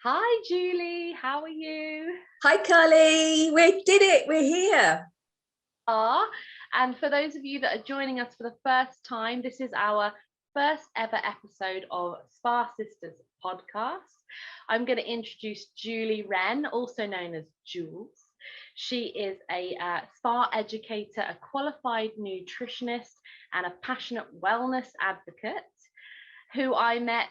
Hi, Julie. How are you? Hi, Carly. We did it. We're here. And for those of you that are joining us for the first time, this is our first ever episode of Spa Sisters podcast. I'm going to introduce Julie Wren, also known as Jules. She is a spa educator, a qualified nutritionist, and a passionate wellness advocate who I met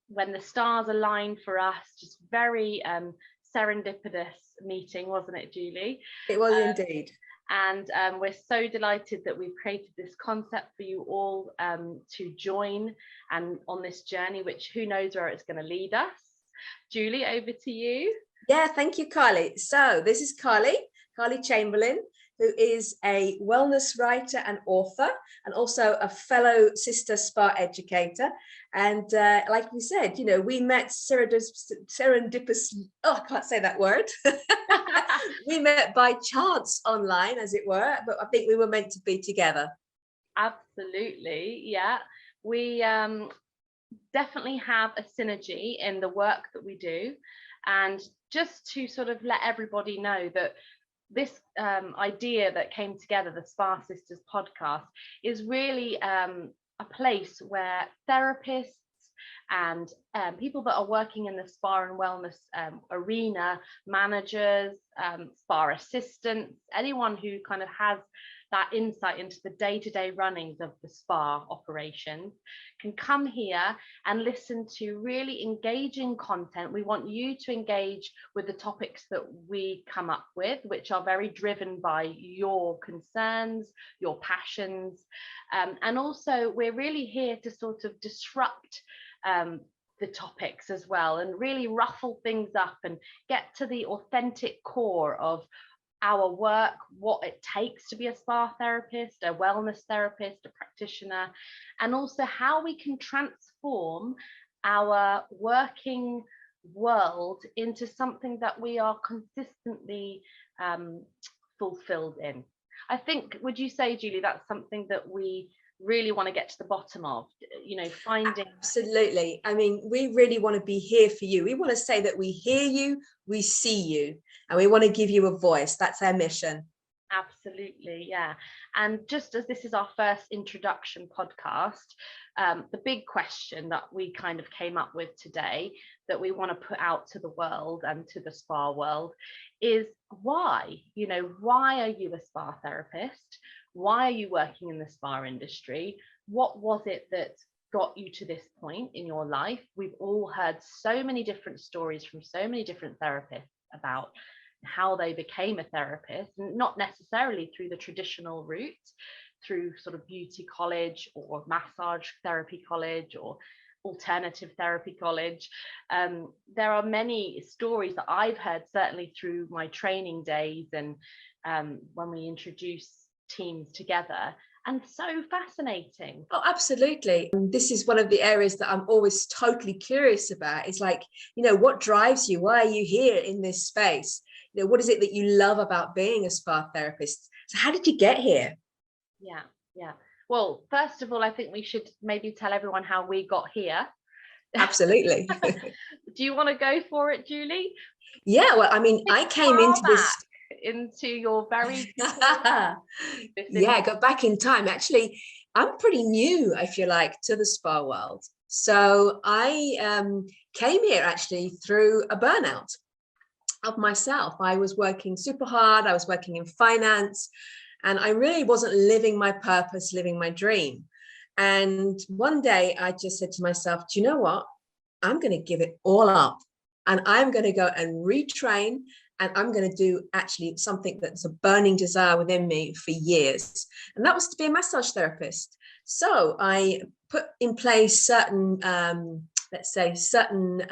when the stars aligned for us. Just very serendipitous meeting, wasn't it, Julie? It was indeed. And we're so delighted that we've created this concept for you all to join and on this journey, which who knows where it's going to lead us. Julie, over to you. Yeah, thank you, Carly. So this is Carly Chamberlain, who is a wellness writer and author, and also a fellow sister spa educator. And like we said, we met serendipitous. Oh, I can't say that word. We met by chance online, as it were, but I think we were meant to be together. Absolutely, yeah. We definitely have a synergy in the work that we do. And just to sort of let everybody know that this idea that came together, the Spa Sisters podcast, is really a place where therapists and people that are working in the spa and wellness arena, managers, spa assistants, anyone who kind of has that insight into the day-to-day runnings of the spa operations can come here and listen to really engaging content. We want you to engage with the topics that we come up with, which are very driven by your concerns, your passions. And also we're really here to sort of disrupt the topics as well and really ruffle things up and get to the authentic core of our work, what it takes to be a spa therapist, a wellness therapist, a practitioner, and also how we can transform our working world into something that we are consistently fulfilled in. I think, would you say, Julie, that's something that we really want to get to the bottom of, finding. Absolutely. I mean, we really want to be here for you. We want to say that we hear you, we see you, and we want to give you a voice. That's our mission. Absolutely, yeah. And just as this is our first introduction podcast, the big question that we kind of came up with today that we want to put out to the world and to the spa world is why? Why are you a spa therapist? Why are you working in the spa industry? What was it that got you to this point in your life? We've all heard so many different stories from so many different therapists about how they became a therapist, not necessarily through the traditional route, through sort of beauty college or massage therapy college or alternative therapy college. There are many stories that I've heard, certainly through my training days and when we introduce teams together, and so fascinating. Oh, absolutely. This is one of the areas that I'm always totally curious about. It's like, what drives you? Why are you here in this space? What is it that you love about being a spa therapist? So how did you get here? Yeah. Well, first of all, I think we should maybe tell everyone how we got here. Absolutely. Do you want to go for it, Julie? Yeah, well, I mean, I came into your very yeah, go back in time. Actually, I'm pretty new, I feel like, to the spa world. So I came here actually through a burnout of myself. I was working super hard. I was working in finance, and I really wasn't living my purpose, living my dream. And one day I just said to myself, do you know what? I'm going to give it all up, and I'm going to go and retrain, and I'm going to do actually something that's a burning desire within me for years. And that was to be a massage therapist. So I put in place certain, let's say, certain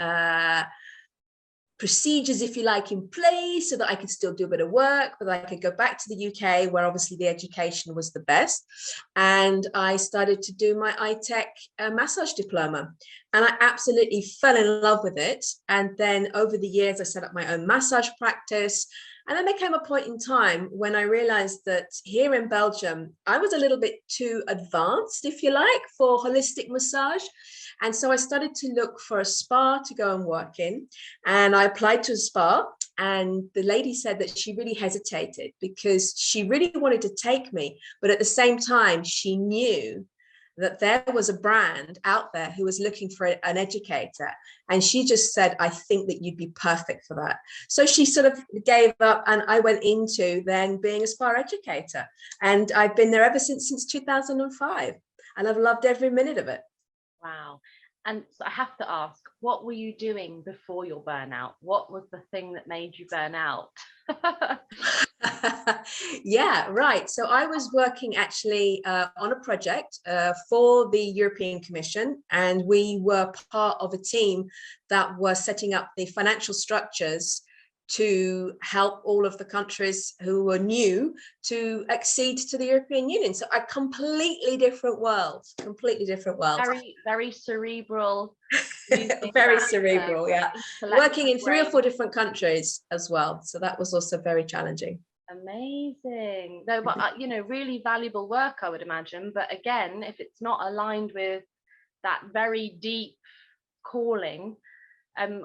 procedures, if you like, in place so that I could still do a bit of work, but I could go back to the UK where obviously the education was the best. And I started to do my iTech massage diploma, and I absolutely fell in love with it. And then over the years, I set up my own massage practice. And then there came a point in time when I realized that here in Belgium, I was a little bit too advanced, if you like, for holistic massage. And so I started to look for a spa to go and work in. And I applied to a spa, and the lady said that she really hesitated because she really wanted to take me. But at the same time, she knew that there was a brand out there who was looking for an educator. And she just said, I think that you'd be perfect for that. So she sort of gave up, and I went into then being a spa educator. And I've been there ever since 2005. And I've loved every minute of it. Wow. And so I have to ask, what were you doing before your burnout? What was the thing that made you burn out? Yeah, right. So I was working actually on a project for the European Commission, and we were part of a team that was setting up the financial structures to help all of the countries who were new to accede to the European Union. So a completely different world. Very, very cerebral. Very cerebral, yeah. Working in 3 or 4 brain. different countries as well. So that was also very challenging. Amazing. No, but really valuable work, I would imagine. But again, if it's not aligned with that very deep calling,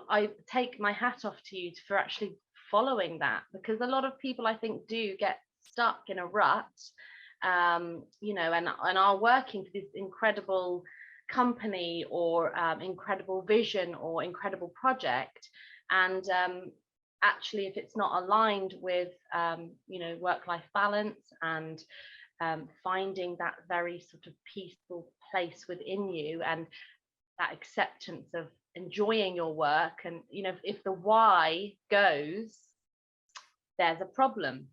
I take my hat off to you for actually following that, because a lot of people, I think, do get stuck in a rut, and are working for this incredible company or incredible vision or incredible project, and actually, if it's not aligned with work-life balance and finding that very sort of peaceful place within you, and that acceptance of enjoying your work, and if the why goes, there's a problem.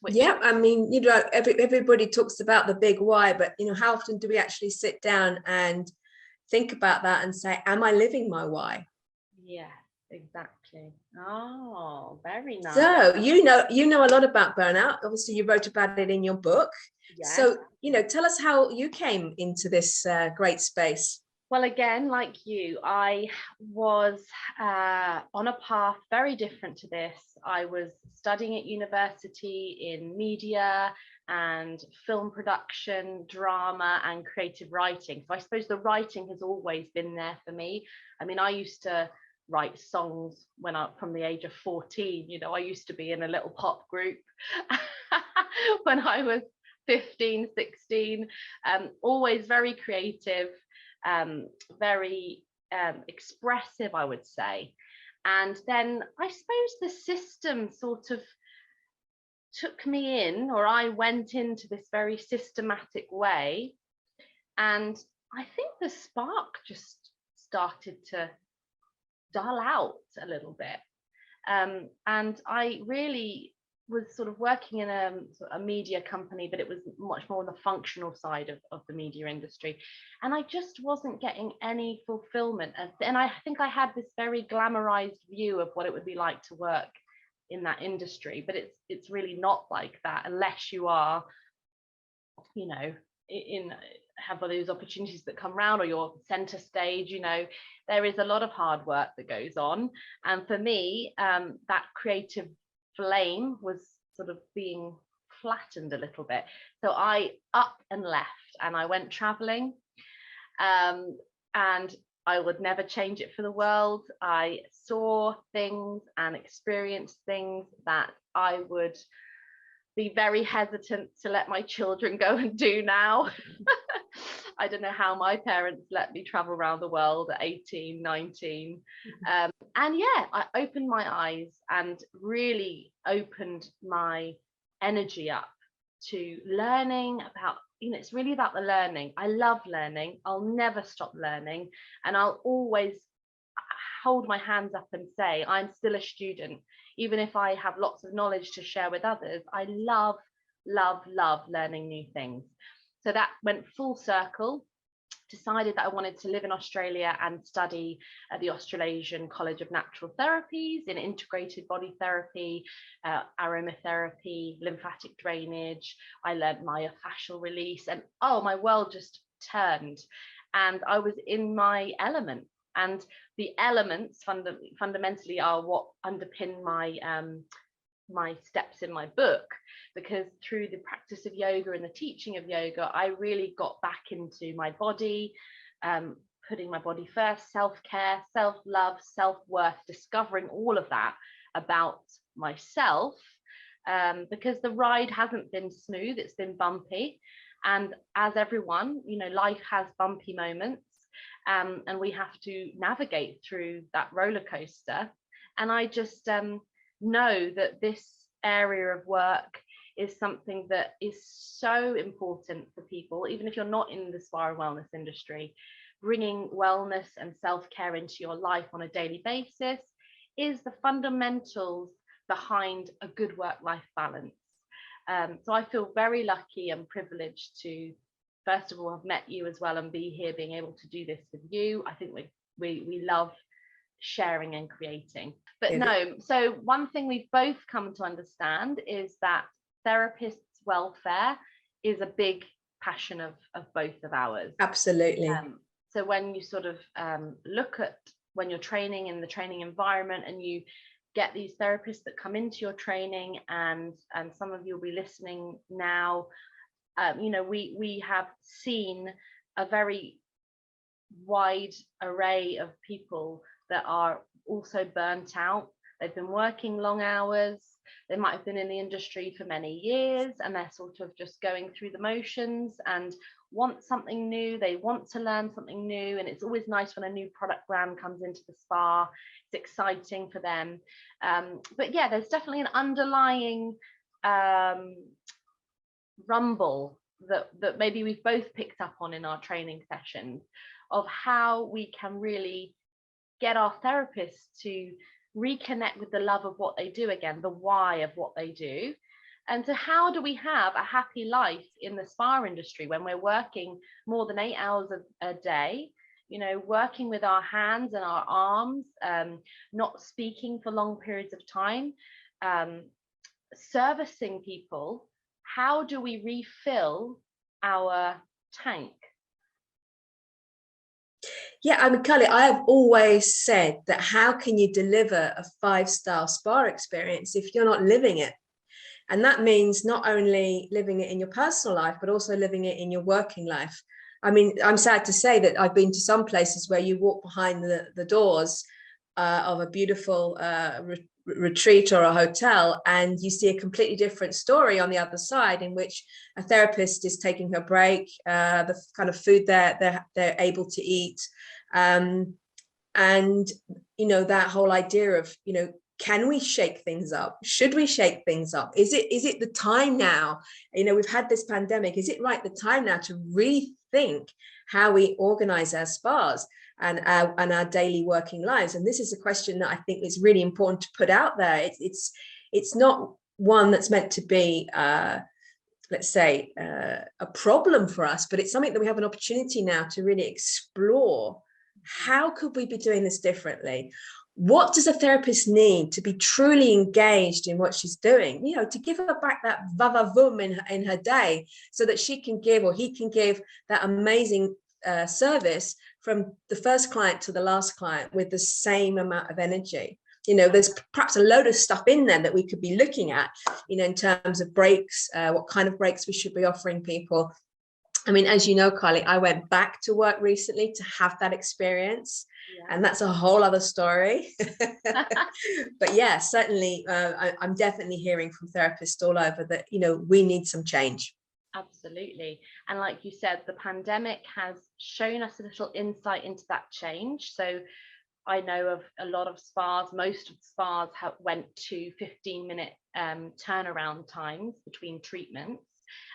Yeah, I mean, everybody talks about the big why, but how often do we actually sit down and think about that and say, am I living my why? Yeah, exactly. Oh, very nice. So you know a lot about burnout. Obviously you wrote about it in your book. Yes. So tell us how you came into this great space. Well, again, like you, I was on a path very different to this. I was studying at university in media and film production, drama, and creative writing. So I suppose the writing has always been there for me. I mean, I used to write songs from the age of 14. I used to be in a little pop group when I was 15, 16, always very creative. Very expressive, I would say. And then I suppose the system sort of took me in, or I went into this very systematic way. And I think the spark just started to dull out a little bit. And I really was sort of working in a media company, but it was much more on the functional side of the media industry, and I just wasn't getting any fulfillment. And I think I had this very glamorized view of what it would be like to work in that industry, but it's really not like that unless you are, have all those opportunities that come around, or you're center stage. There is a lot of hard work that goes on, and for me, that creative flame was sort of being flattened a little bit. So I up and left, and I went traveling, and I would never change it for the world. I saw things and experienced things that I would be very hesitant to let my children go and do now. I don't know how my parents let me travel around the world at 18, 19. And yeah, I opened my eyes and really opened my energy up to learning about, it's really about the learning. I love learning. I'll never stop learning. And I'll always hold my hands up and say, I'm still a student. Even if I have lots of knowledge to share with others, I love, love, love learning new things. So that went full circle. Decided that I wanted to live in Australia and study at the Australasian College of Natural Therapies in integrated body therapy, aromatherapy, lymphatic drainage. I learned myofascial release, and my world just turned, and I was in my element. And the elements fundamentally are what underpin my steps in my book, because through the practice of yoga and the teaching of yoga, I really got back into my body, putting my body first, self-care, self-love, self-worth, discovering all of that about myself, because the ride hasn't been smooth, it's been bumpy. And as everyone, life has bumpy moments, and we have to navigate through that roller coaster. And I just know that this area of work is something that is so important for people, even if you're not in the spa and wellness industry. Bringing wellness and self-care into your life on a daily basis is the fundamentals behind a good work-life balance. So I feel very lucky and privileged to, first of all, have met you as well and be here being able to do this with you. I think we love sharing and creating. But no, so one thing we've both come to understand is that therapists' welfare is a big passion of both of ours. Absolutely. So when you sort of look at when you're training in the training environment, and you get these therapists that come into your training, and some of you will be listening now, we have seen a very wide array of people that are also burnt out. They've been working long hours, they might have been in the industry for many years, and they're sort of just going through the motions and want something new. They want to learn something new, and it's always nice when a new product brand comes into the spa. It's exciting for them. But yeah, there's definitely an underlying rumble that maybe we've both picked up on in our training sessions, of how we can really get our therapists to reconnect with the love of what they do again, the why of what they do. And so how do we have a happy life in the spa industry when we're working more than 8 hours a day, working with our hands and our arms, not speaking for long periods of time, servicing people? How do we refill our tank? Yeah, I mean, Carly, I have always said that how can you deliver a 5-star spa experience if you're not living it? And that means not only living it in your personal life, but also living it in your working life. I mean, I'm sad to say that I've been to some places where you walk behind the doors of a beautiful retreat or a hotel, and you see a completely different story on the other side, in which a therapist is taking her break, the kind of food they're able to eat, and that whole idea of can we shake things up? Should we shake things up? Is it the time now? We've had this pandemic. Is it the time now to rethink how we organize our spas and our daily working lives? And this is a question that I think is really important to put out there. It's not one that's meant to be let's say a problem for us, but it's something that we have an opportunity now to really explore. How could we be doing this differently? What does a therapist need to be truly engaged in what she's doing, to give her back that va-va-voom in her day, so that she can give, or he can give, that amazing service from the first client to the last client with the same amount of energy? There's perhaps a load of stuff in there that we could be looking at, in terms of breaks, what kind of breaks we should be offering people. I mean, as you know, Carly, I went back to work recently to have that experience. Yeah. And that's a whole other story. But yeah, certainly, I'm definitely hearing from therapists all over that, we need some change. Absolutely. And like you said, the pandemic has shown us a little insight into that change. So I know of a lot of spas, most of the spas went to 15-minute turnaround times between treatments.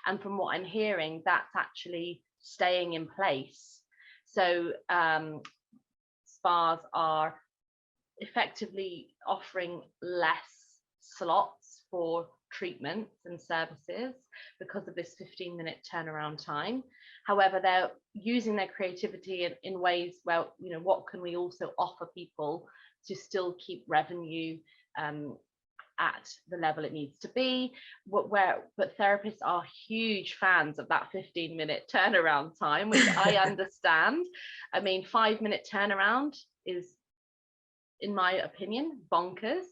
And from what I'm hearing, that's actually staying in place. So spas are effectively offering less slots for treatments and services because of this 15-minute turnaround time. However, they're using their creativity in ways where, what can we also offer people to still keep revenue at the level it needs to be, but therapists are huge fans of that 15-minute turnaround time, which I understand. I mean, 5-minute turnaround is, in my opinion, bonkers,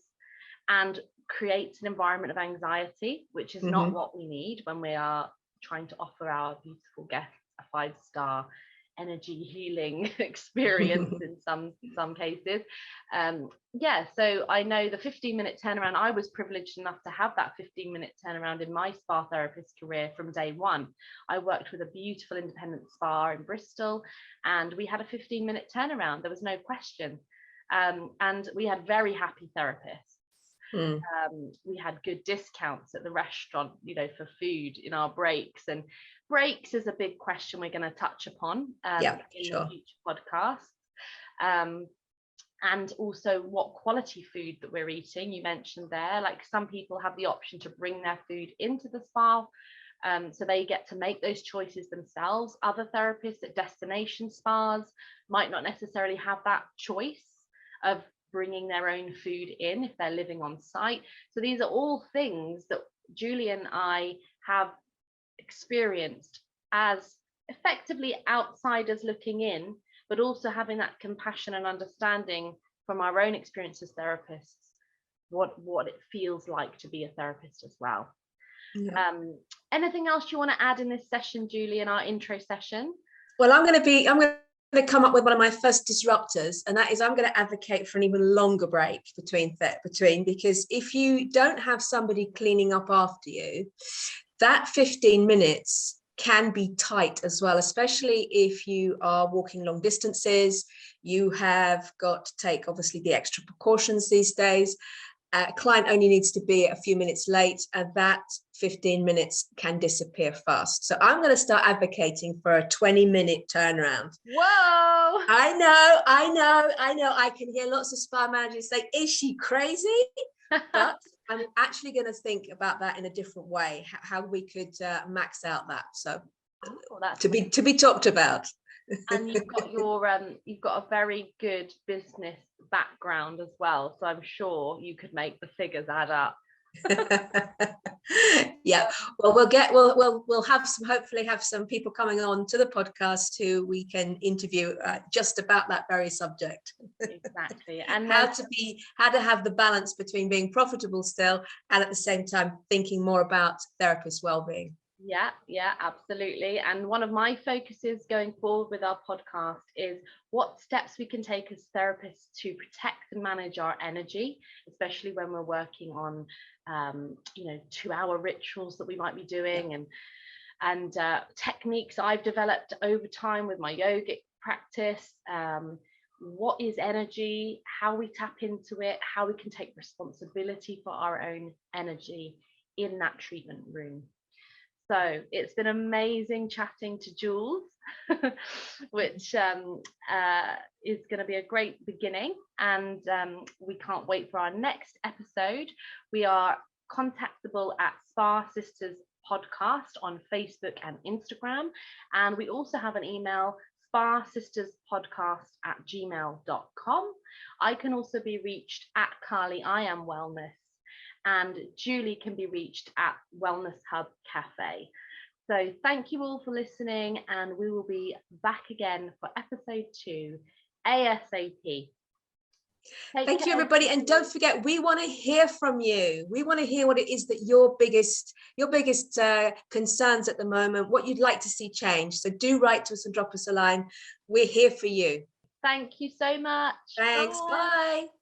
and creates an environment of anxiety, which is not what we need when we are trying to offer our beautiful guests a 5-star energy healing experience in some cases. So I know the 15-minute turnaround, I was privileged enough to have that 15-minute turnaround in my spa therapist career from day one. I worked with a beautiful independent spa in Bristol, and we had a 15-minute turnaround. There was no question. And we had very happy therapists. We had good discounts at the restaurant, for food in our breaks. And breaks is a big question we're going to touch upon in the future podcasts. And also what quality food that we're eating. You mentioned there, like some people have the option to bring their food into the spa, so they get to make those choices themselves. Other therapists at destination spas might not necessarily have that choice of bringing their own food in if they're living on site. So these are all things that Julie and I have experienced as effectively outsiders looking in, but also having that compassion and understanding from our own experience as therapists, what it feels like to be a therapist as well. Anything else you want to add in this session, Julie, in our intro session? Well, I'm going to come up with one of my first disruptors, and that is I'm going to advocate for an even longer break between, because if you don't have somebody cleaning up after you, that 15 minutes can be tight as well, especially if you are walking long distances. You have got to take obviously the extra precautions these days. A client only needs to be a few minutes late, and that 15 minutes can disappear fast. So I'm going to start advocating for a 20-minute turnaround. Whoa! I know. I can hear lots of spa managers say, is she crazy? But I'm actually going to think about that in a different way, how we could max out that. So to be talked about. And you've got a very good business background as well, so I'm sure you could make the figures add up. Well, we'll have some, hopefully have some people coming on to the podcast who we can interview just about that very subject. Exactly. And how to have the balance between being profitable still and at the same time thinking more about therapist well-being. Yeah, absolutely. And one of my focuses going forward with our podcast is what steps we can take as therapists to protect and manage our energy, especially when we're working on 2-hour rituals that we might be doing, and techniques I've developed over time with my yogic practice. What is energy, how we tap into it, how we can take responsibility for our own energy in that treatment room. So it's been amazing chatting to Jules, which is going to be a great beginning. And we can't wait for our next episode. We are contactable at Spa Sisters Podcast on Facebook and Instagram. And we also have an email, spasisterspodcast@gmail.com. I can also be reached at Carly I Am Wellness. And Julie can be reached at Wellness Hub Cafe. So thank you all for listening, and we will be back again for episode 2 ASAP. Thank you, everybody. And don't forget, we want to hear from you. We want to hear what it is that your biggest concerns at the moment, what you'd like to see change. So do write to us and drop us a line. We're here for you. Thank you so much. Thanks. Bye.